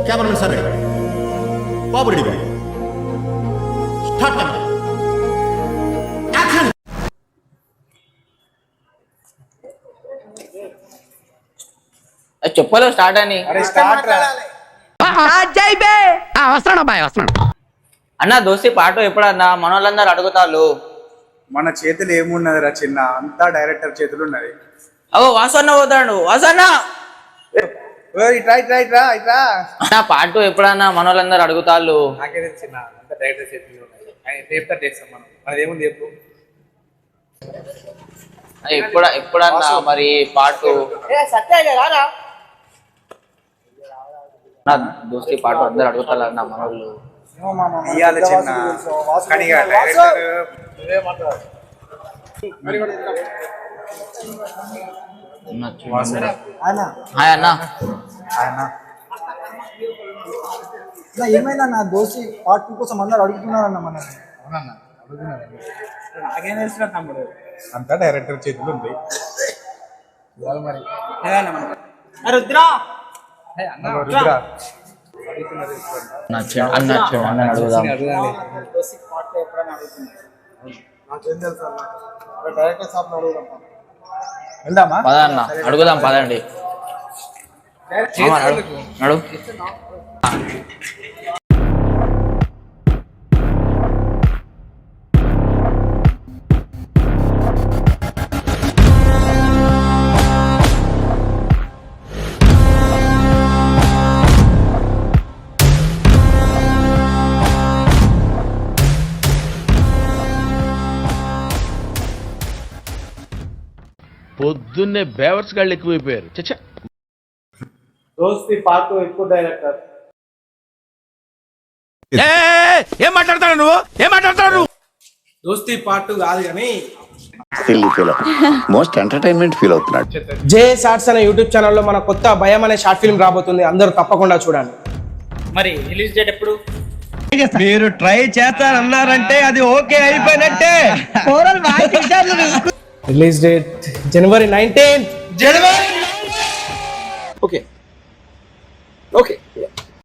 Cameraman sir बाबू ready भाई start camera action చెప్పలో start అని అన్న దోస్తి పాట ఎప్పుడన్నా మన వాళ్ళందరూ అడుగుతారు. మన చేతులు ఏమున్నది రా చిన్న, అంతా డైరెక్టర్ చేతులు ఉన్నది. అవో వాసన్న పోతాడు. వాసన్న ఇట్రా ఇట్రా ఇట్రా ఇట్రా అన్న పాట ఎప్పుడన్నా మన వాళ్ళందరూ అడుగుతారు. నాకే చిన్న అంతా డైరెక్టర్ చేతులు ఉన్నాయి. ఆయన రేపుతా చేస్తాం మనం. మనది ఏముంది చెప్పు. ఎప్పుడన్నా మరి పాట నా దోస్తి పాట అందరు అడుగుతారు అన్న మన వాళ్ళు. ఇయ్యాలి చిన్న, కానీ ఇక డైరెక్టర్ హాయ్ అన్న. ఏమైనా నా దోషి పార్ట్ 2 కోసం అందరు అడుగుతున్నారన్న మన నాకేం తెలిసిన తమ్ముడు, అంతా డైరెక్టర్ చేతులు ఉంది. రుద్రా రుద్రా అన్న అడుగుదాం. వెళ్దామా? పదన్న అడుగుదాం పదండి. నడు పొద్దున్నే బేవర్స్ గాళ్ళు ఎక్కువైపోయారు. చచ్చా దోస్తి పాట ఎక్కువ డైరెక్టర్. ఏం మాట్లాడతాడు నువ్వు? ఏం మాట్లాడతాడు నువ్వు? దోస్తి పాట కాదు కానీ మోస్ట్ ఎంటర్టైన్మెంట్ ఫీల్ అవుతున్నాడు. జే షార్ట్స్ అనే యూట్యూబ్ ఛానల్లో మన కొత్త భయం అనే షార్ట్ ఫిల్మ్ రాబోతుంది. అందరూ తప్పకుండా చూడండి. మరి రిలీజ్ డేట్ ఎప్పుడు? మీరు ట్రై చేస్తారన్నారంటే అది ఓకే అయిపోయినట్టే. Release date January 19th. Okay okay